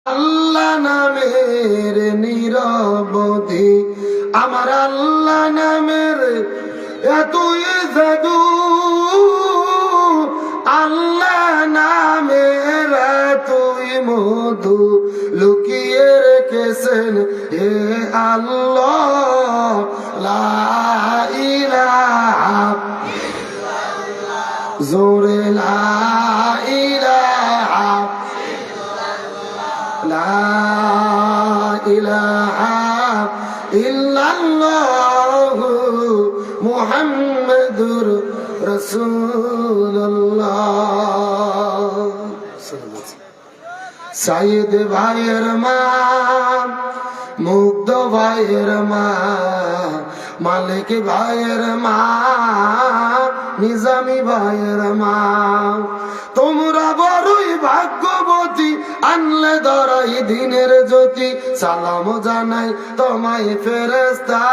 আল্লাহ নামের নিরবধি, আমার আল্লাহ নামের এতই জাদু, আল্লাহ নামের এতই মধু লুকিয়ে রেখেছেন হে আল্লাহ। লা ইলাহা ইল্লাল্লাহ, জোরে লা ইলাহা লা ইলাহা ইল্লাল্লাহ মুহাম্মাদুর রাসূলুল্লাহ। সাইদ ভাইয়ের মা, মুগ্ধ ভাইয়ের মা, মালিক ভাইয়ের মা, নিজামি ভাইয়ের মা, তোমরা বড়ই ভাগ্যবতী, আনলে ধরাই দিনের জ্যোতি। সালাম জানাই তোমায় ফেরেশতা,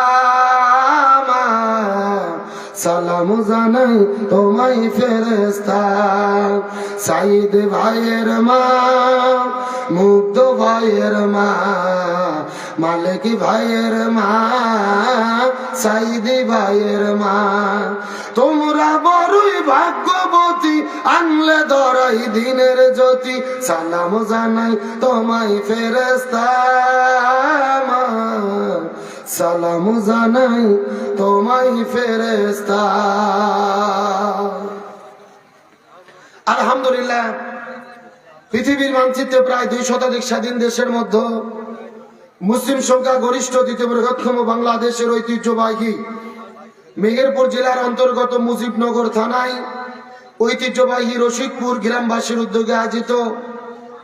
সালাম জানাই তোমায় ফেরেশতা। সাইদ ভাইয়ের মা, মুগ্ধ ভাইয়ের মা, মালিক ভাইয়ের মা, সাইদি ভাইয়ের মা, তোমরা বড়ই ভাগ্যবতী, আনলে ধরাই দিনের জ্যোতি। সালাম জানাই তোমায় ফেরেশতা, সালাম জানাই তোমায় ফেরেশতা। আলহামদুলিল্লাহ, পৃথিবীর মানচিত্রে প্রায় 2 শতাধিক স্বাধীন দেশের মধ্যে মুসলিম সংখ্যা গরিষ্ঠ দ্বিতীয় বৃহত্তম বাংলাদেশের ঐতিহ্যবাহী মেহেরপুর জেলার অন্তর্গত মুজিবনগর থানায় ঐতিহ্যবাহী রশিদপুর গ্রামবাসীর উদ্যোগে আয়োজিত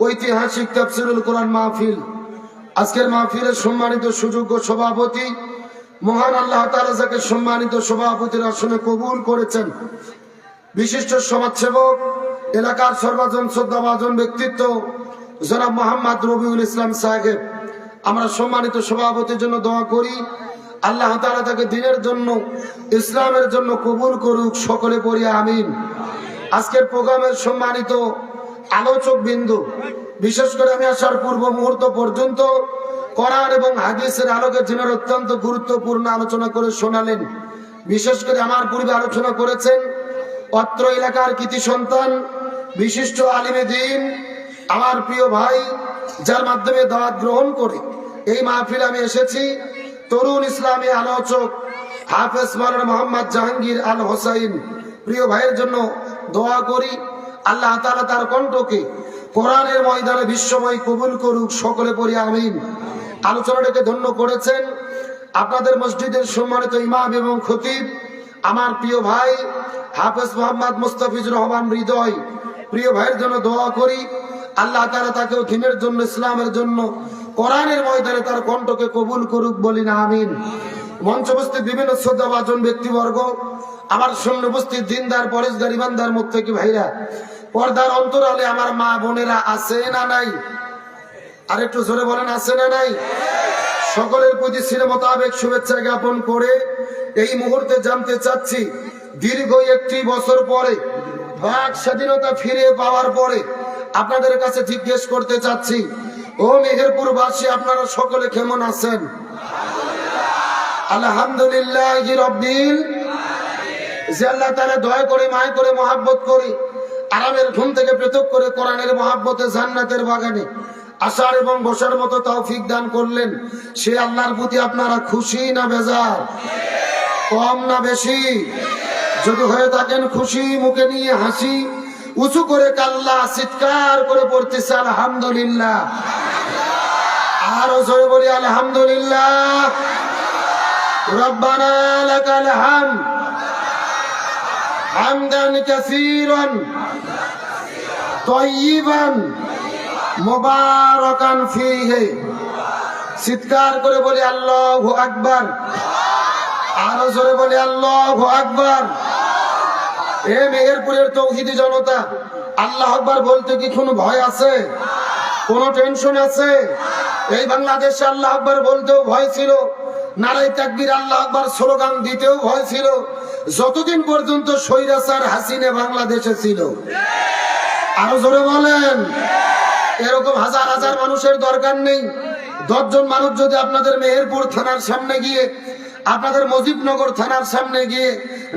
ঐতিহাসিক তাফসীরুল কোরআন মাহফিল। আজকের মাহফিলের সম্মানিত সুযোগ্য সভাপতি, মহান আল্লাহ তাআলা যাকে সম্মানিত সভাপতির আসনে কবুল করেছেন, বিশিষ্ট সমাজসেবক, এলাকার সর্বজন শ্রদ্ধাভাজন ব্যক্তিত্ব জনাব মোহাম্মদ রবিউল ইসলাম সাহেব, আমরা সম্মানিত সভাপতির জন্য দোয়া করি আল্লাহ তাআলা তাকে দিনের জন্য, ইসলামের জন্য কবুল করুক, সকলে পড়ি আমিন। আজকের প্রোগ্রামের সম্মানিত আলোচক বিন্দু, বিশেষ করে আমি আসার পূর্ব মুহূর্ত পর্যন্ত কোরআন এবং হাদিসের আলোকে যিনারা অত্যন্ত গুরুত্বপূর্ণ আলোচনা করে শোনালেন, বিশেষ করে আমার পূর্বে আলোচনা করেছেন অত্র এলাকার কৃতি সন্তান, বিশিষ্ট আলিমে দ্বীন, আমার প্রিয় ভাই, যার মাধ্যমে দাওয়াত গ্রহণ করে এই মাহফিলে আমি এসেছি, তরুণ ইসলামী আলোচক হাফেজ মাওলানা মোহাম্মদ জাহাঙ্গীর আল হোসাইন, প্রিয় ভাইয়ের জন্য দোয়া করি আল্লাহ তাআলা তার কণ্ঠকে কোরআনের ময়দানে বিশ্বময় কবুল করুক, সকলে পড়ি আমিন। আলোচনাটাকে ধন্য করেছেন আপনাদের মসজিদের সম্মানিত ইমাম এবং খতিব, আমার প্রিয় ভাই হাফেজ মোহাম্মদ মুস্তাফিজুর রহমান হৃদয়, প্রিয় ভাইয়ের জন্য দোয়া করি আল্লাহ তাআলা তাকেও দ্বীনের জন্য, ইসলামের জন্য, কোরআনের ময়দানে তার কণ্ঠকে কবুল করুক, বলি না আমিন। মঞ্চ উপস্থিত বিভিন্ন শ্রদ্ধাভাজন ব্যক্তিবর্গ, আমার সামনে উপস্থিত দিনদার, পরেশগার, ইমানদার, মুত্তাকি ভাইরা, পর্দার অন্তরালে আমার মা বোনেরা আছে না নাই? আর একটু জোরে বলেন, আছে না নাই? সকলের প্রতি সিনে মোতাবেক শুভেচ্ছা জ্ঞাপন করে এই মুহূর্তে জানতে চাচ্ছি, দীর্ঘ 1 বছর পরে, বাক স্বাধীনতা ফিরে পাওয়ার পরে আপনাদের কাছে জিজ্ঞেস করতে চাচ্ছি, ও মেহেরপুরবাসী, আপনারা সকলে কেমন আছেন? আলহামদুলিল্লাহি রাব্বিল আলামিন। যে আল্লাহ তাআলা দয়া করে, মায়া করে, মহব্বত করে, আরামের ঘুম থেকে পৃথক করে কোরআনের মহব্বতে জান্নাতের বাগানে আসার এবং বসার মতো তৌফিক দান করলেন, সে আল্লাহর প্রতি আপনারা খুশি না বেজার? কম না বেশি? যদি হয়ে থাকেন খুশি, মুখে নিয়ে হাসি, উঁচু করে কাল্লা চিৎকার করে পড়তেছে আলহামদুলিল্লাহ। আরো জোরে বলি আলহামদুলিল্লাহ। রব্বানা লাকাল হামদ হামদান কাসীরান তাইয়িবান মুবারাকান ফীহি। চিৎকার করে বলি আল্লাহু আকবার। আরো জোরে বলি আল্লাহু আকবার। এ মেহেরপুরের তৌহিদি জনতা, আল্লাহু আকবার বলতে কি কোনো ভয় আছে? কোনো টেনশন আছে? এই বাংলাদেশে আল্লাহু আকবার বলতেও ভয় ছিল, নারায়ে তাকবীর আল্লাহু আকবার স্লোগান দিতেও ভয় ছিল, যতদিন পর্যন্ত স্বৈরাচার হাসিনা বাংলাদেশে ছিল। আরো জোরে বলেন। এরকম হাজার হাজার মানুষের দরকার নেই। 10 জন মানুষ যদি আপনাদের মেহেরপুর থানার সামনে গিয়ে, আপনাদের মুজিবনগর থানার সামনে গিয়ে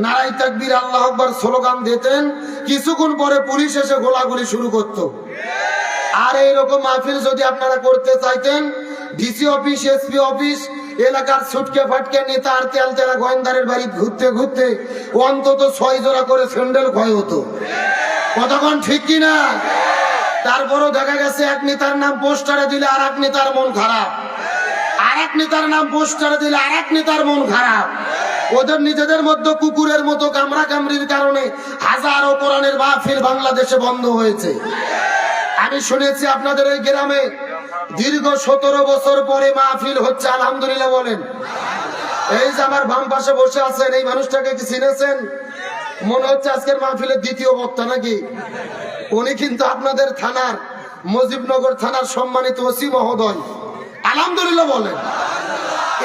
নারাই তাকবীর আল্লাহু আকবার স্লোগান দিতেন, কিছুক্ষণ পরে পুলিশ এসে গোলাগুলি শুরু করত। আর এইরকম মাহফিল যদি আপনারা করতে চাইতেন, ডিসি অফিস, এসপি অফিস, এলাকার ছুটকে ফাটকে নেতা আর তেলতেলা গোয়েন্দারের বাড়ি ঘুরতে ঘুরতে অন্তত 6 জোড়া করে স্যান্ডেল ক্ষয় হতো। কতক্ষণ ঠিক কিনা? তারপরও দেখা গেছে এক নেতার নাম পোস্টারে দিলে আর এক নেতার মন খারাপ, আর এক নেতার নাম পোস্টারে দিলে আর এক নেতার মন খারাপ। ওদের নিজেদের মধ্যে কুকুরের মতো কামড়া কামড়ির কারণে হাজারো কোরআনের মাহফিল বাংলাদেশে বন্ধ হয়েছে। আমি শুনেছি আপনাদের এই গ্রামে দীর্ঘ 17 বছর পরে মাহফিল হচ্ছে, আলহামদুলিল্লাহ বলেন। এই যে আমার বাম পাশে বসে আছেন, এই মানুষটাকে কি চিনেছেন? মনে হচ্ছে আজকের মাহফিলের দ্বিতীয় বক্তা নাকি? উনি কিন্তু আপনাদের থানার, মুজিবনগর থানার সম্মানিত ওসি মহোদয়, আলহামদুলিল্লাহ বলেন।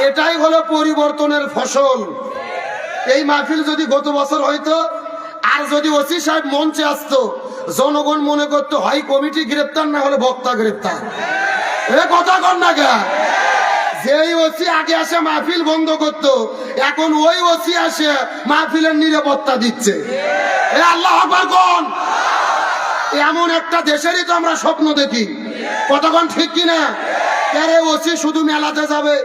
এটাই হলো পরিবর্তনের ফসল। এই মাহফিল যদি গত বছর হইতো, আর যদি ওসি সাহেব মঞ্চে আসতো, জনগণ মনে করতো হয় কমিটি গ্রেপ্তার, না হলে বক্তা গ্রেপ্তার। এ কথা কর না গা। যেই ওসি আগে আসে মাহফিল বন্ধ করতো, এখন ওই ওসি আসে মাহফিলের নিরাপত্তা দিচ্ছে। এ আল্লাহু আকবার কোন। এমন একটা দেশেরই তো আমরা স্বপ্ন দেখি। কতক্ষণ ঠিক কিনা? আরে ওসি শুধু মেলাতে যাবে,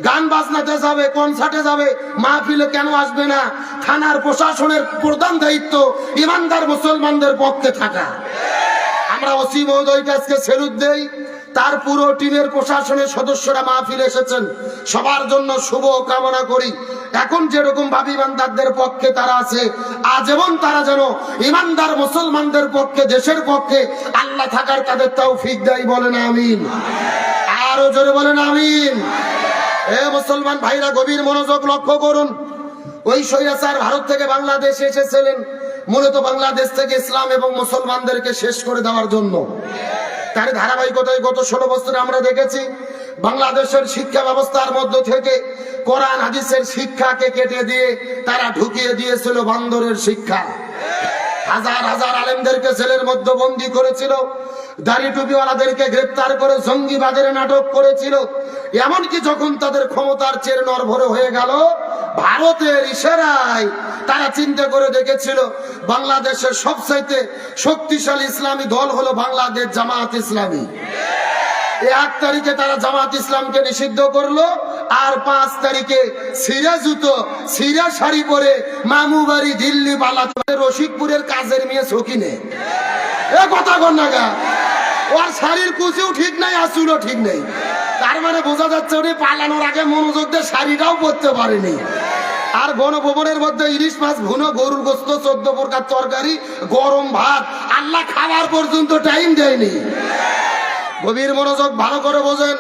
গান বাজনাতে যাবে, কনসার্টে যাবে, মাহফিলে কেন আসবে না? থানার প্রশাসনের প্রধান দায়িত্ব ইমানদার মুসলমানদের পক্ষে থাকা। আমরা ওসি মহোদয়কে আজকে স্যালুট দেই। তার পুরো টিমের প্রশাসনের সদস্যরা মাহফিলে এসেছেন, সবার জন্য শুভ কামনা করি। এখন যেরকম ভাবে ইমানদারদের পক্ষে তারা আছে, আজীবন তারা যেন ইমানদার মুসলমানদের পক্ষে, দেশের পক্ষে আল্লাহ থাকার তাদের তৌফিক দেয়। বলেন আমিন। আরো জোরে বলেন আমিন। এ মুসলমান ভাইরা, গভীর মনোযোগ লক্ষ্য করুন। ওই স্বৈরাচার ভারত থেকে বাংলাদেশে এসেছিলেন মূলত বাংলাদেশ থেকে ইসলাম এবং মুসলমানদেরকে শেষ করে দেওয়ার জন্য। তার ধারাবাহিকতায় গত 16 বছরে আমরা দেখেছি বাংলাদেশের শিক্ষা ব্যবস্থার মধ্য থেকে কোরআন হাদিসের শিক্ষাকে কেটে দিয়ে তারা ঢুকিয়ে দিয়েছিল বান্দরের শিক্ষা। হাজার হাজার আলেমদেরকে জেলের মধ্যে বন্দী করেছিল, দাড়ি টুপিওয়ালাদেরকে গ্রেপ্তার করে জঙ্গিবাদের নাটক করেছিল। এমনকি যখন তাদের ক্ষমতার চের নড়বড়ে হয়ে গেল, ভারতের ইশারায় তারা চিন্তা করে দেখেছিল বাংলাদেশের সবচাইতে শক্তিশালী ইসলামী দল হলো বাংলাদেশ জামাত ইসলামী। 1 তারিখে তারা জামাত ইসলামকে নিষিদ্ধ করলো, আর 5 তারিখে সিরা জুতো, সিরা শাড়ি পরে মামু বাড়ি দিল্লি পালাতে রশিকপুরের কাজের মেয়ে সকিনে। এ কথা কর না গা। ওর শাড়ির কুচিও ঠিক নাই, আসুরও ঠিক নেই। তার মানে বোঝা যাচ্ছে উনি পালানোর আগে মনোযোগ দিয়ে শাড়িটাও পরতে পারেনি। আর গণভবনের মধ্যে ইলিশ মাছ ভুনো, গরুর গোস্ত, 14 প্রকার তরকারি, গরম ভাত, আল্লাহ খাবার পর্যন্ত টাইম দেয়নি। গভীর মনোযোগ ভালো করে বোঝেন।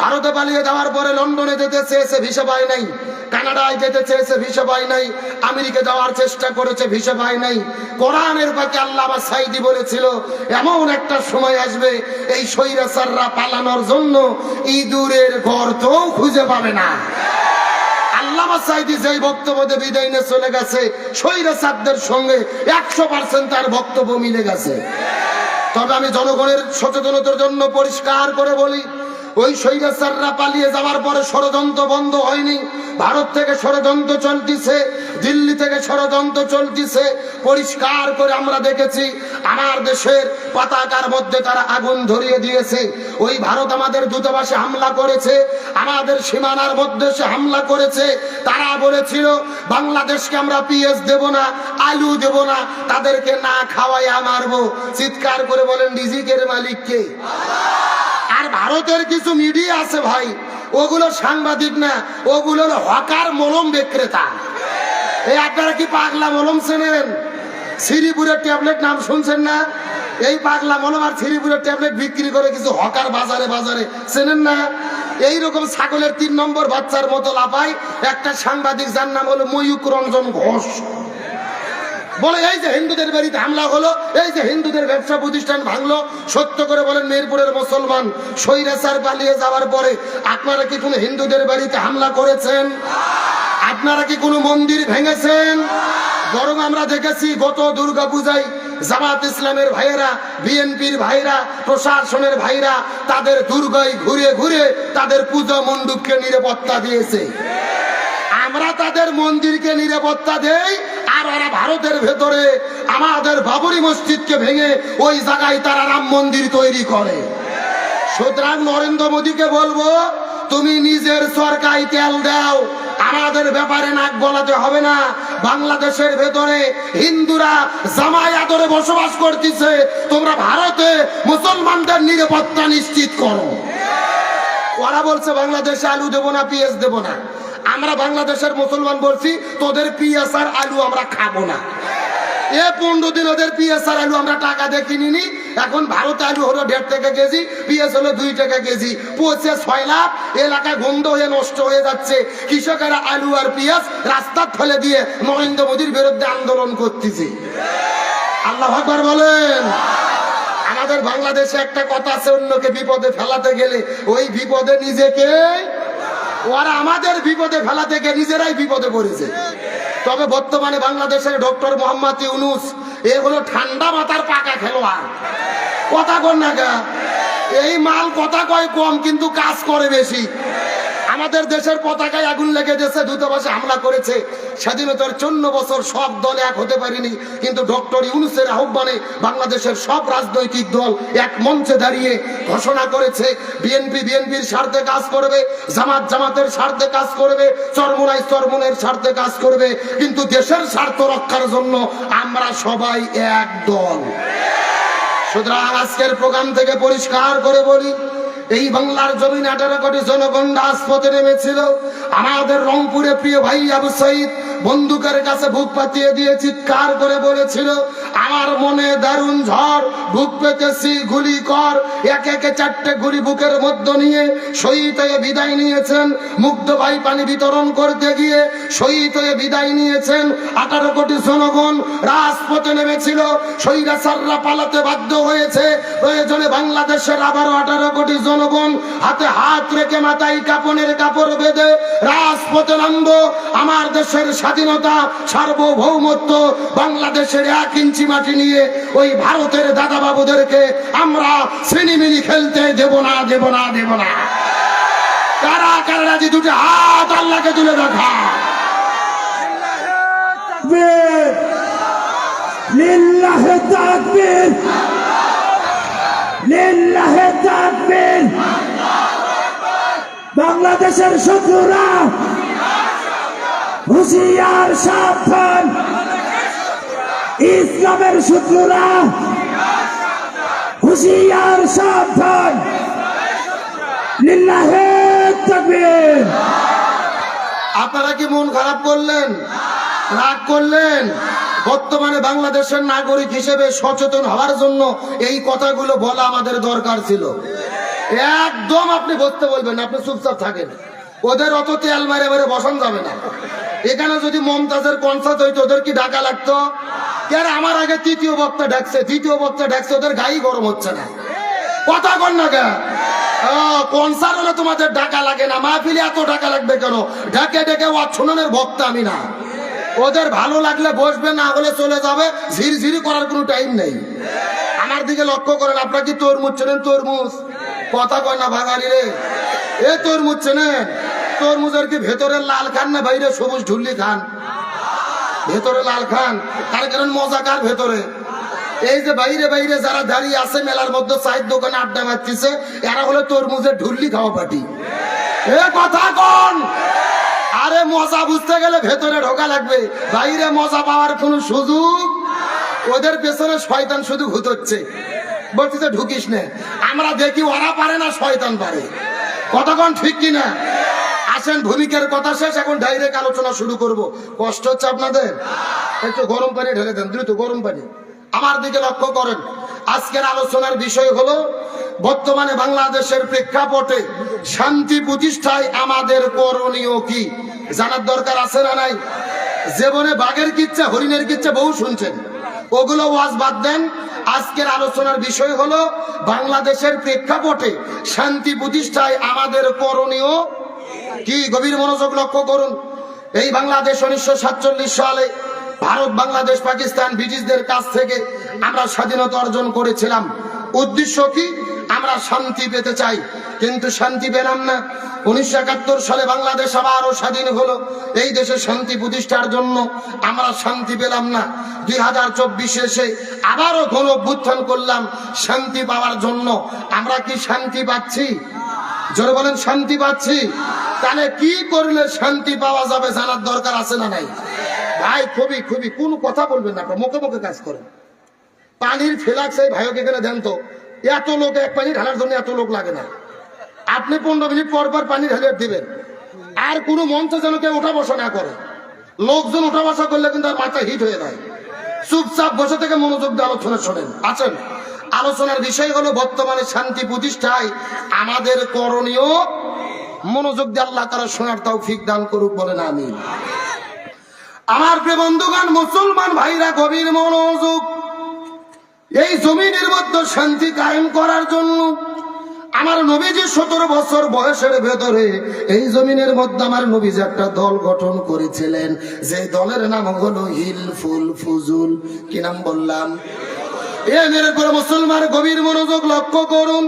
ভারতে পালিয়ে যাওয়ার পরে লন্ডনে যেতে চেয়েছে, ভিসা পায় নাই। কানাডায় যেতে চেয়েছে, ভিসা পায় নাই। আমেরিকা যাওয়ার চেষ্টা করেছে, ভিসা পায় নাই। কোরআনের পাকে আল্লামা সাঈদী বলেছিল এমন একটা সময় আসবে এই স্বৈরাচাররা পালানোর জন্য ইঁদুরের গর্তও খুঁজে পাবে না। আল্লামা সাঈদী যেই বক্তব্য দিয়ে বিদায় নিয়ে চলে গেছে, স্বৈরাচারদের সঙ্গে 100% তার বক্তব্য মিলে গেছে। তবে আমি জনগণের সচেতনতার জন্য পরিষ্কার করে বলি, ওই স্বৈরাচাররা পালিয়ে যাওয়ার পরে ষড়যন্ত্র বন্ধ হয়নি। ভারত থেকে ষড়যন্ত্র চলতেছে, দিল্লি থেকে ষড়যন্ত্র চলতেছে। পরিষ্কার করে আমরা দেখেছি আমার দেশের পতাকার মধ্যে তারা আগুন ধরিয়ে দিয়েছে। ওই ভারত আমাদের দূতাবাসে হামলা করেছে, আমাদের সীমানার মধ্যে সে হামলা করেছে। তারা বলেছিল বাংলাদেশকে আমরা পিএস দেব না, আলু দেব না, তাদেরকে না খাওয়াই মারবো। চিৎকার করে বলেন রিজিকের মালিক কে? আর ভারতের কিছু মিডিয়া আছে ভাই, ওগুলো সাংবাদিক না, ওগুলো হকার মলম বিক্রেতা। এই আপনারা কি পাগলা মলম চেনেন? শ্রীপুরের ট্যাবলেট নাম শুনছেন না? এই পাগলা মলম আর শ্রীপুরের ট্যাবলেট বিক্রি করে কিছু হকার বাজারে বাজারে, চেনেন না? এইরকম ছাগলের 3 নম্বর বাচ্চার মতো লাফায় একটা সাংবাদিক, যার নাম হলো ময়ূক রঞ্জন ঘোষ। বলে এই যে হিন্দুদের বাড়িতে হামলা হলো, এই যে হিন্দুদের ব্যবসা প্রতিষ্ঠান ভাঙলো। সত্য করে বলেন মেহেরপুরের মুসলমান, স্বৈরাচার পালিয়ে যাওয়ার পরে আপনারা কি কোনো হিন্দুদের বাড়িতে হামলা করেছেন? আপনারা কি কোনো মন্দির ভেঙেছেন? বরং আমরা দেখেছি গত দুর্গা পূজায় জামাত ইসলামের ভাইয়েরা, বিএনপির ভাইরা, প্রশাসনের ভাইরা তাদের দুর্গায় ঘুরে ঘুরে তাদের পূজা মণ্ডপকে নিরাপত্তা দিয়েছে। আমরা তাদের মন্দিরকে নিরাপত্তা দেই, আর ওরা ভারতের ভেতরে আমাদের বাবরি মসজিদকে ভেঙে ওই জায়গায় তারা রাম মন্দির তৈরি করে। সুতরাং নরেন্দ্র মোদীকে বলবো, তুমি নিজের সরকারি তেল দাও, আমাদের ব্যাপারে নাক গলাতে হবে না। বাংলাদেশের ভেতরে হিন্দুরা জামাই আদরে বসবাস করতেছে, তোমরা ভারতে মুসলমানদের নিরাপত্তা নিশ্চিত করো। ওরা বলছে বাংলাদেশে আলু দেবো না, পেঁয়াজ দেবো না। আমরা বাংলাদেশের মুসলমান বলছি তোদের পেঁয়াজ আর আলু আমরা খাবো না। 15 দিন ওদের পেঁয়াজ আর আলু আমরা টাকা দিয়ে কিনিনি। এখন ভারতে আলু হলো 1.5 টাকা কেজি, পেঁয়াজ হলো 2 টাকা কেজি, পচে 6 লাখ, এলাকায় গন্ধ হয়ে নষ্ট হয়ে যাচ্ছে। কৃষকেরা আলু আর পেঁয়াজ রাস্তার ফেলে দিয়ে নরেন্দ্র মোদীর বিরুদ্ধে আন্দোলন করতেছে। আল্লাহু আকবার বলেন। আমাদের বাংলাদেশে একটা কথা আছে, অন্যকে বিপদে ফেলাতে গেলে ওই বিপদে নিজেকে, ওরা আমাদের বিপদে ফেলাতে গিয়ে নিজেরাই বিপদে পড়েছে। তবে বর্তমানে বাংলাদেশের ডক্টর মোহাম্মদ ইউনূস এ হলো ঠান্ডা মাথার পাকা খেলোয়াড়। কথা কন না গা, এই মাল কথা কয় কম কিন্তু কাজ করে বেশি। আমাদের দেশের পতাকায় আগুন লেগে গেছে, দূতাবাসে হামলা করেছে। স্বাধীনতার 54 বছর সব দল এক হতে পারেনি, কিন্তু ডক্টর ইউনূসের আহ্বানে বাংলাদেশের সব রাজনৈতিক দল এক মঞ্চে দাঁড়িয়ে ঘোষণা করেছে বিএনপি বিএনপির স্বার্থে কাজ করবে, জামাত জামাতের স্বার্থে কাজ করবে, চরমোনাই চরমোনের স্বার্থে কাজ করবে, কিন্তু দেশের স্বার্থ রক্ষার জন্য আমরা সবাই এক দল। সুতরাং আজকের প্রোগ্রাম থেকে পরিষ্কার করে বলি, এই বাংলার জমিন 18 কোটি জনগণ রাজপথে নেমেছিল। আমাদের রংপুরে প্রিয় ভাই আবু সাইদ বন্দুকের কাছে বুক পাতিয়ে দিয়ে চিৎকার করে বলেছিল, আমার মনে দারুণ ঝড়, বুক পেতেছি গুলি কর। একে একে 4টে গুলি বুকের মধ্যে নিয়ে শহীদ হয়ে বিদায় নিয়েছেন। মুগ্ধ ভাই পানি বিতরণ করতে গিয়ে শহীদ হয়ে বিদায় নিয়েছেন। 18 কোটি জনগণ রাজপথে নেমেছিল, স্বৈরাচাররা পালাতে বাধ্য হয়েছে। প্রয়োজনে বাংলাদেশের আবারও 18 কোটি জনগণ হাতে হাত রেখে মাথায় কাপনের কাপড় বেঁধে রাজপথে নামবো। আমার দেশের স্বাধীনতা, সার্বভৌমত্ব, বাংলাদেশের 1 ইঞ্চি মাটি নিয়ে ওই ভারতের দাদা বাবুদেরকে আমরা শ্রেণীমিনি খেলতে দেব না, দেব না, দেব না। কারা কারা রাজি? 2টি হাত আল্লাহকে তুলে দেখা। লিল্লাহে তাকবীর, লিল্লাহে তাকবীর। বাংলাদেশের শত্রুরা হুঁশিয়ার, সাবধান। ইসলামের শত্রুরা হুঁশিয়ার, সাবধান। লিল্লাহে তাকবীর। আপনারা কি মন খারাপ করলেন, রাগ করলেন? বর্তমানে বাংলাদেশের নাগরিক হিসেবে সচেতন হওয়ার জন্য এই কথাগুলো বলা আমাদের দরকার ছিল। একদম আপনি বলতে বলবেন, আপনি চুপচাপ থাকেন। ওদের অত তেল মারে মারে বসান যাবে না। এখানে যদি মমতাজের কনসার্ট হইতো ওদের কি ঢাকা লাগতো? আর আমার আগে 3য় বক্তা ডাকছে, 3য় বক্তা ডাকছে, ওদের গায়ে গরম হচ্ছে না। কথা কন না কেন? কনসার্ট হলে তোমাদের ঢাকা লাগে না, মাহফিলে এত ঢাকা লাগবে কেন? ঢাকে ঢেকে ওয়াজ শোনানোর বক্তা আমি না। ওদের ভালো লাগলে বসবে, না হলে চলে যাবে। ঝিরঝিরি করার কোনো টাইম নেই। আমার দিকে লক্ষ্য করেন, আপনার কি তরমুজ চেনেন? তরমুজ কথা কয় না বাঙালি রে। এ তরমুজ চেনেন? তরমুজের কি ভেতরে লাল খান না বাইরে সবুজ ঢুল্লি খান? ভেতরে লাল খান। তার কারণ মজা কার ভেতরে? এই যে বাইরে বাইরে যারা দাঁড়িয়ে আছে মেলার মধ্যে, চায়ের দোকানে আড্ডা মারতেছে, এরা হলো তরমুজের ঢুল্লি খাওয়া পার্টি। এ কথা কন। আরে মজা বুঝতে গেলে ভেতরে ঢোকা লাগবে, বাইরে মজা পাওয়ার কোন সুযোগ। ওদের পেছনে শয়তান শুধু ঘুরছে, বলতেছে ঢুকিস না। আমরা দেখি ওরা পারে না, শয়তান পারে। কতক্ষণ ঠিক কিনা? আসেন, ভূমিকার কথা শেষ, এখন ডাইরেক্ট আলোচনা শুরু করব। কষ্ট হচ্ছে আপনাদের? একটু গরম পানি ঢেলে দেন, দ্রুত গরম পানি। আমার দিকে লক্ষ্য করেন। আজকের আলোচনার বিষয় হলো বর্তমানে বাংলাদেশের প্রেক্ষাপটে শান্তি প্রতিষ্ঠায় আমাদের করণীয় কি। জানার দরকার আছে না নাই? জীবনে বাঘের কিচ্ছা, হরিণের কিচ্ছা বহু শুনছেন, ওগুলো ওয়াজ বাদ দেন। আজকের আলোচনার বিষয় হলো বাংলাদেশের প্রেক্ষাপটে শান্তি প্রতিষ্ঠায় আমাদের করণীয় কি। গভীর মনোযোগ লক্ষ্য করুন। এই বাংলাদেশ 1947 সালে ভারত, বাংলাদেশ, পাকিস্তান ব্রিটিশদের কাছ থেকে আমরা স্বাধীনতা অর্জন করেছিলাম। উদ্দেশ্য কি? আমরা শান্তি পেতে চাই, কিন্তু শান্তি পেলাম না। 1971 সালে বাংলাদেশ আবারও স্বাধীন হলো। এই দেশে শান্তি প্রতিষ্ঠার জন্য আমরা শান্তি পেলাম না। 2024 এসে আবারও গণ অভ্যুত্থান করলাম শান্তি পাওয়ার জন্য। আমরা কি শান্তি পাচ্ছি? জোরে বলেন, শান্তি পাচ্ছি? তাহলে কি করলে শান্তি পাওয়া যাবে জানার দরকার আছে না নাই? ভাই খুবই খুবই কোন কথা বলবেন না, আপনার মুখে মুখে কাজ করেন। পানির ফ্লাক্স এই ভাইকে এখানে দেন তো, এত লোক এক পানি ঢালার জন্য এত লোক লাগে না। আপনি 15 মিনিট পর পর পানি ঢেলে দিবেন। আর কোনো মঞ্চে যেন কেউ ওঠা বসা না করে। লোকজন ওঠা বসা করলে কিন্তু আর মাথা হিট হয়ে যায়। চুপচাপ বসে থেকে মনোযোগ দিয়ে আলোচনা শোনেন। আছেন, আলোচনার বিষয় হলো বর্তমানে শান্তি প্রতিষ্ঠায় আমাদের করণীয়। মনোযোগ দিয়ে আল্লাহ তাআলা শোনার তৌফিক দান করুক, বলেন আমিন। আমার প্রিয় বন্ধুগণ, মুসলমান ভাইরা গভীর মনোযোগ। এই জমিনের মধ্যে শান্তি কায়েম করার জন্য আমার নবীজি 17 বছর বয়সের ভেতরে এই জমিনের মধ্যে আমার নবীজি একটা দল গঠন করেছিলেন, যে দলের নাম হলো হিলফুল ফুজুল। কি নাম বললাম? এর পরে মুসলমান গভীর মনোযোগ লক্ষ্য করুন।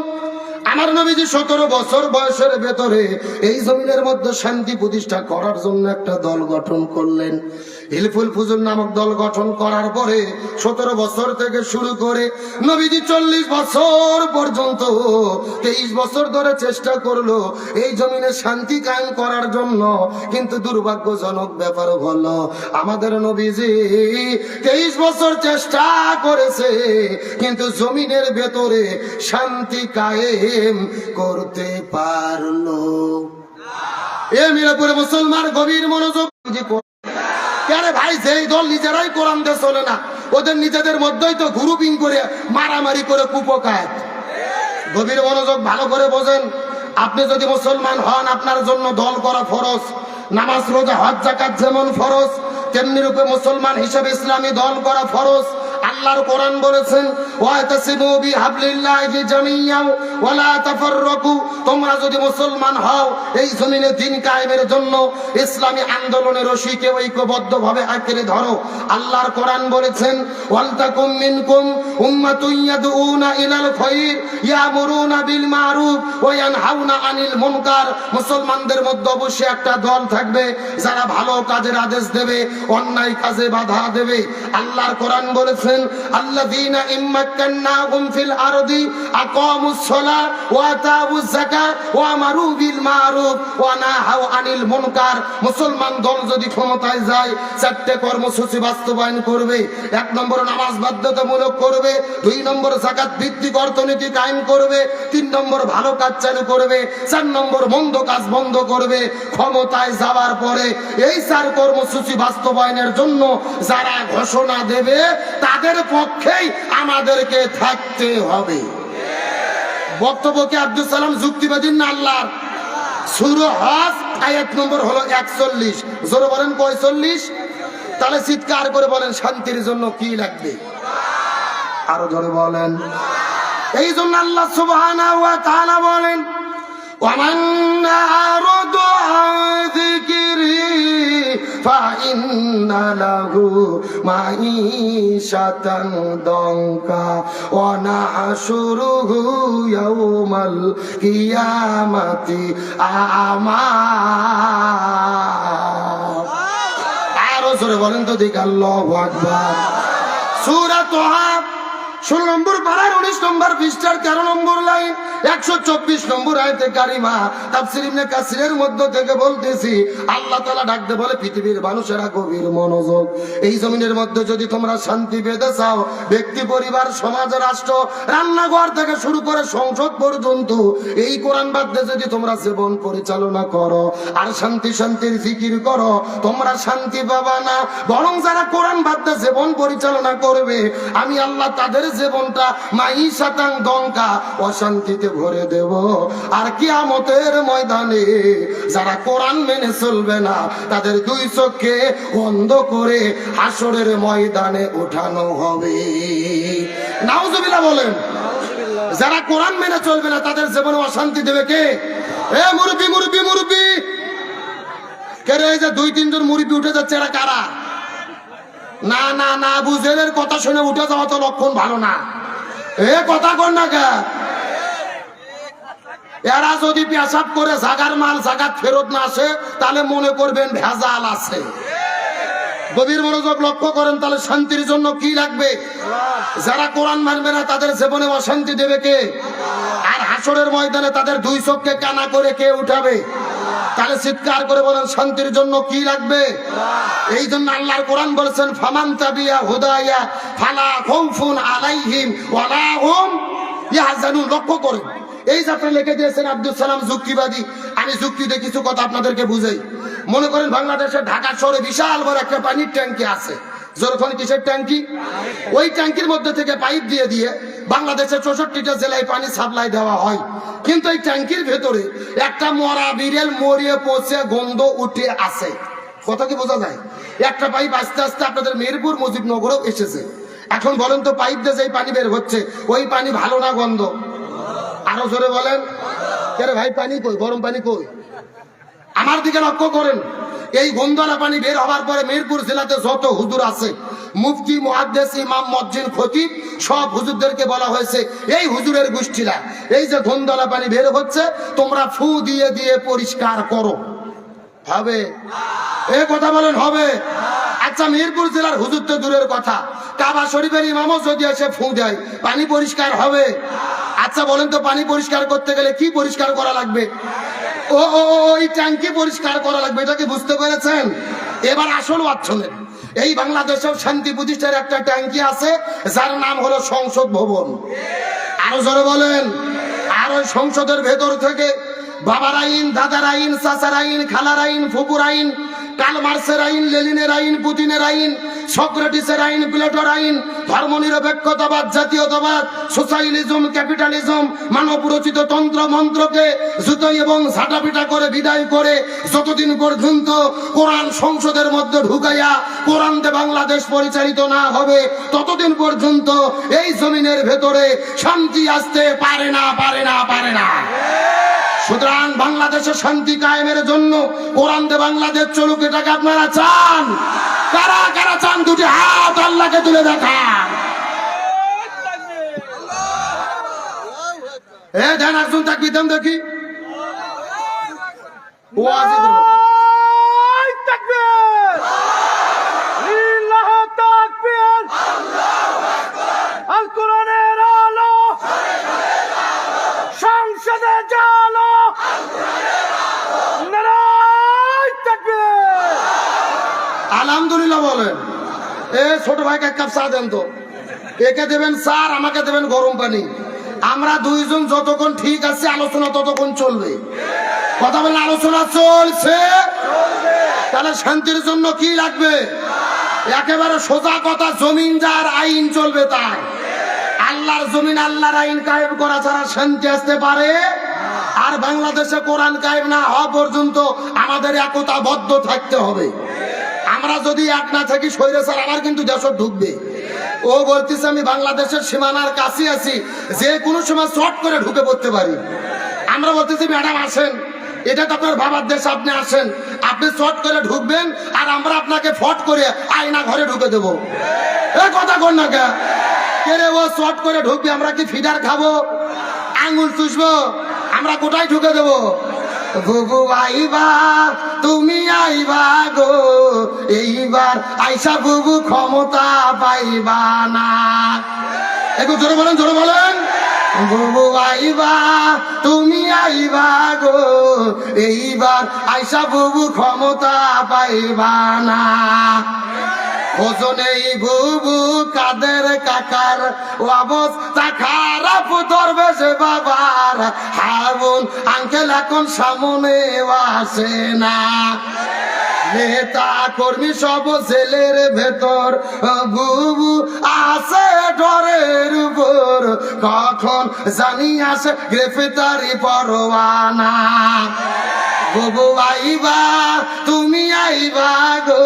আমার নবীজি 17 বছর বয়সের ভেতরে এই জমিনের মধ্যে শান্তি প্রতিষ্ঠা করার জন্য একটা দল গঠন করলেন। হিলফুল ফুজুল নামক দল গঠন করার পরে 17 বছর থেকে শুরু করে নবীজি 40 বছর পর্যন্ত 23 বছর ধরে চেষ্টা করলো এই জমিনে শান্তি কায়েম করার জন্য। কিন্তু দুর্ভাগ্যজনক ব্যাপার হলো আমাদের নবীজি 23 বছর চেষ্টা করেছে, কিন্তু জমিনের ভেতরে শান্তি কায়েম করতে পারলো। এ মিরাপুরে মুসলমান গভীর মনোযোগ। আরে ভাই, যেই দল নিজেরাই কোরআন দিয়ে চলে না, ওদের নিজেদের মধ্যেই তো গ্রুপিং করে মারামারি করে কুপকাত। গভীর মনোযোগ ভালো করে বোঝেন। আপনি যদি মুসলমান হন, আপনার জন্য দল করা ফরজ। নামাজ রোজা হজ যাকাত যেমন ফরজ, তেমনি রূপে মুসলমান হিসেবে ইসলামী দল করা ফরজ। আল্লাহর কোরআন বলেছেন, ওয়াতাসিমু বিহাবলিল্লাহি জামিআন ওয়া লা তাফাররাকু। তোমরা যদি মুসলমান হও, এই জমিনে দ্বীন কায়েমের জন্য ইসলামী আন্দোলনের রশিকে ঐক্যবদ্ধভাবে আঁকড়ে ধরো। আল্লাহর কোরআন বলেছেন, ওয়ালতাকুম মিনকুম উম্মাতুন ইয়াদউনা ইলাল খায়র ইয়ামুরুনা বিল মারুফ ওয়া ইয়ানহাউনা আনিল মুনকার। মুসলমানদের মধ্যে অবশ্যই একটা দল থাকবে যারা ভালো কাজের আদেশ দেবে, অন্যায় কাজে বাধা দেবে। আল্লাহর কোরআন বলেছেন, আল্লাযীনা ইম্মাক্কান্নাহুম ফিল আরদি আকামুস সালাহ ওয়া আতাউয যাকাত ওয়া আমারু বিল মারুফ ওয়া নাহাউ আনিল মুনকার। মুসলমান দল যদি ক্ষমতায় যায়, 4টে কর্মসূচি বাস্তবায়ন করবে। 1 নম্বর নামাজ বাধ্যতামূলক করবে, 2 নম্বর যাকাত ভিত্তিক অর্থনীতি কায়েম করবে, 3 নম্বর ভালো কাজ চালু করবে, 4 নম্বর মন্দ কাজ বন্ধ করবে। ক্ষমতায় যাওয়ার পরে এই 4 কর্মসূচি বাস্তবায়নের জন্য যারা ঘোষণা দেবে, তাদের পক্ষেই আমাদেরকে থাকতে হবে। বক্তব্যকে আব্দুল সালাম যুক্তিবাদী না আল্লাহর? সূরা হজ আয়াত নম্বর হলো 41। জোরে বলেন, 45? তাহলে চিৎকার করে বলেন, শান্তির জন্য কি লাগবে? আরো জোরে বলেন। এই জন্য আল্লাহ সুবহানাহু ওয়া তাআলা বলেন, ومن أعرض عن ذكري فإن له معيشة ضنكا ونحشره يوم القيامة أعمى। আরো জোরে বলেন তো দেখি, আল্লাহু আকবার। সূরা তাহা 16 নম্বর পারার 19 নম্বর পৃষ্ঠার 13 নম্বর লাইন, 124 নম্বর আয়াতে কারিমা। তাফসীর ইবনে কাসিরের মধ্য থেকে বলতেছি, আল্লাহ তাআলা ডাকতে বলে, পৃথিবীর মানুষেরা গভীর মনোযোগ। এই জমিনের মধ্যে যদি তোমরা শান্তি পেতে চাও, ব্যক্তি, পরিবার, সমাজ, রাষ্ট্র, রান্নাঘর থেকে শুরু করে সংসদ পর্যন্ত এই কোরআন বাদে যদি তোমরা জীবন পরিচালনা করো আর শান্তির জিকির করো, তোমরা শান্তি পাবা না। বরং যারা কোরআন বাদে জীবন পরিচালনা করবে, আমি আল্লাহ তাদের জীবনটা মাইশাতান দঙ্কা, অশান্তিতে ভরে দেব। আর কিয়ামতের ময়দানে যারা কোরআন মেনে চলবে না, তাদের 2 চোখকে বন্ধ করে হাসরের ময়দানে ওঠানো হবে। নাউজুবিল্লাহ বলেন। যারা কোরআন মেনে চলবে না, তাদের জীবনে অশান্তি দেবে কে? এ মুরব্বি মুরব্বি মুরব্বি কে রে? এই যে 2-3 জন মুরব্বি উঠে যাচ্ছে, এরা কারা? না না না, বুঝেলের কথা শুনে উঠে যাওয়া তো লক্ষণ ভালো না। এ কথা কর না কে? এরা যদি পেশাব করে জাগার মাল জাগাত ফেরত না আসে তাহলে মনে করবেন ভেজাল আছে। গভীর মনোযোগ লক্ষ্য করেন, তাহলে শান্তির জন্য কি লাগবে? যারা কোরআন মানবে না তাদের জীবনে অশান্তি দেবে কে? আর হাসরের ময়দানে তাদের দুই চোখকে কানা করে কে উঠাবে? তাহলে চিৎকার করে বলেন শান্তির জন্য কি লাগবে? এই জন্য আল্লাহর কোরআন বলেছেন, ফামান তাবিয়া হুদায়া ফালা খাউফুন আলাইহিম ওয়ালা হুম ইয়াহজানুন। লক্ষ্য করেন, এই যাত্রা লিখে দিয়েছেন আব্দুল সালাম যুক্তিবাদী। আমি যুক্তিতে কিছু কথা আপনাদেরকে বুঝাই। মনে করেন বাংলাদেশের ঢাকা শহরে বিশাল বড় একটা পানির ট্যাঙ্কি আছে। যখন কিসের ট্যাঙ্কি? ওই ট্যাঙ্কির মধ্যে থেকে পাইপ দিয়ে দিয়ে বাংলাদেশের 64টা জেলায় পানি সাপ্লাই দেওয়া হয়। কিন্তু এই ট্যাঙ্কির ভেতরে একটা মরা বিড়েল মরিয়ে পচে গন্ধ উঠে আছে। কথা কি বোঝা যায়? একটা পাইপ আস্তে আস্তে আপনাদের মেহেরপুর মুজিবনগরেও এসেছে। এখন বলেন তো, পাইপ দিয়ে যেই পানি বের হচ্ছে ওই পানি ভালো না গন্ধ? আরো জোরে বলেন। কেন ভাই, পানি কই? গরম পানি কই? আমার দিকে লক্ষ্য করেন। এই গন্ধলা পানি বের হওয়ার পরে মেহেরপুর জেলাতে যত হুজুর আছে, মুফতি, মুহাদ্দিস, ইমাম, মুয়াজ্জিন, খতিব, সব হুজুরদেরকে বলা হয়েছে, এই হুজুরের গোষ্ঠীরা এই যে গন্ধলা পানি বের হচ্ছে তোমরা ফু দিয়ে দিয়ে পরিষ্কার করো। হবে? এ কথা বলেন হবে? আচ্ছা, মেহেরপুর জেলার হুজুর তো দূরের কথা, কাবা শরীফের ইমামও যদি এসে ফু দেয় পানি পরিষ্কার হবে? আচ্ছা বলেন তো, পানি পরিষ্কার করতে গেলে কি পরিষ্কার করা লাগবে? ওই ট্যাঙ্কি পরিষ্কার করা লাগবে। এটা কি বুঝতে পেরেছেন? এবার আসল ওয়াজ শোনেন। এই বাংলাদেশেও শান্তি প্রতিষ্ঠার একটা ট্যাঙ্কি আছে যার নাম হলো সংসদ ভবন। আরো জোরে বলেন। আর ওই সংসদের ভেতর থেকে বাবার আইন, দাদার আইন, চাচার আইন, খালার আইন, ফুপুর আইন, কার্ল মার্ক্সের আইন, লেনিনের আইন, পুতিনের আইন, সক্রেটিসের আইন, প্লেটোর আইন, ধর্মনিরপেক্ষতাবাদ, জাতীয়তাবাদ, সোশ্যালিজম, ক্যাপিটালিজম, মানব রচিত তন্ত্র মন্ত্রকে জুতোই এবং ঝাঁটাপিটা করে বিদায় করে যতদিন পর্যন্ত কোরআন সংসদের মধ্যে ঢুকাইয়া কোরআন দিয়ে বাংলাদেশ পরিচালিত না হবে ততদিন পর্যন্ত এই জমিনের ভেতরে শান্তি আসতে পারে না, পারে না, পারে না। সুতরাং বাংলাদেশের শান্তি কায়েমের জন্য কোরআন দিয়ে বাংলাদেশ চলুক, এটাকে আপনারা চান? কারা কারা চান? দুটি হাত আল্লাহকে তুলে দেখান। দেন একজন তাকবীর দেন দেখি। সংসদে জালো আলহামদুলিল্লাহ বলেন। ছোট ভাইকে এক কাপ চা দেন তো। একে দেবেন চা, আমাকে দেবেন গরম পানি। আমরা দুইজন যতক্ষণ ঠিক আছে আলোচনা ততক্ষণ চলবে। কথা বলেন, আলোচনা চলছে। তাহলে শান্তির জন্য কি লাগবে? একেবারে সোজা কথা, জমিন যার আইন চলবে তার। আল্লাহর জমিন, আল্লাহর আইন কায়েম করা ছাড়া শান্তি আসতে পারে? আর বাংলাদেশে কোরআন কায়েম না হওয়া পর্যন্ত আমাদের একতাবদ্ধ থাকতে হবে। আমরা যদি এক না থাকি স্বৈরাচার আবার কিন্তু দেশ ঢুকবে। ও বলতেছে আমি বাংলাদেশের সীমানার কাছে আছি, যে কোনো সময় শর্ট করে ঢুকে পড়তে পারি। আমরা বলতেছি ম্যাডাম আসেন, এটা তো আপনার বাবার দেশ, আপনি আসেন, আপনি শর্ট করে ঢুকবেন আর আমরা আপনাকে ফট করে আয়না ঘরে ঢুকে দেবো। এ কথা কর না কে? রে ও শর্ট করে ঢুকবে, আমরা কি ফিডার খাবো? আঙুল চুষবো? আমরা কোথায় ঢুকে দেবো? বুবু আইবা, তুমি আইবা গো, এইবার আইসা বুবু ক্ষমতা পাইবা না। একটু জোরে বলেন, জোরে বলেন। বুবু আইবা, তুমি আইবা গো, এইবার আইসা বুবু ক্ষমতা পাইবা না। ওজনেই বুবু কাদের কাকার অবস্থা খারাপ, ধরবে সে বাবার হাবুন আঙ্কেল এখন সামনে আসে না। নেতা কর্মী সব জেলের ভেতর, বুবু আছে ডরের উপর, কখন জানি আসে গ্রেফতারি পরোয়ানা। বুবু আইবা তুমি আইবা গো,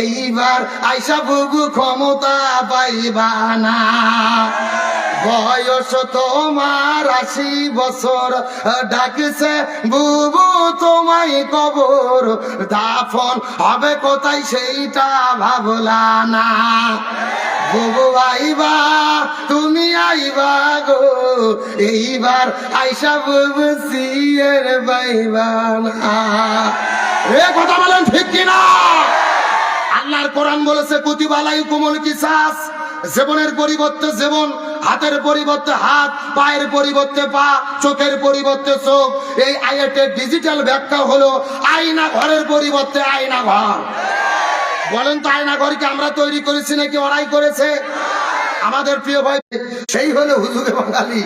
এইবার আইসা বুবু ক্ষমতা পাইবা না। বয়স তোমার 80 বছর, ডাকছে বুবু তোমায় কবর, দাফন হবে কোথায় সেইটা ভাবলা না। বুবু আইবা তুমি আইবা গো, এইবার আইসা বুবু সিয়ের পাইবা না। এ কথা বলেন ঠিক কিনা? আল্লাহর কোরআন বলেছে কুতিবা আলাইকুমুল কিসাস, জীবনের পরিবর্তে জীবন, হাতের পরিবর্তে হাত, পায়ের পরিবর্তে পা, চোখের পরিবর্তে চোখ। এই আয়াতের ডিজিটাল ব্যাখ্যা হলো আয়না ঘরের পরিবর্তে আয়না ঘর। বলেন তো আয়না ঘরকে আমরা তৈরি করেছি নাকি ওরাই করেছে? আমাদের প্রিয় ভাই সেই হলো হুজুরে বাঙালি।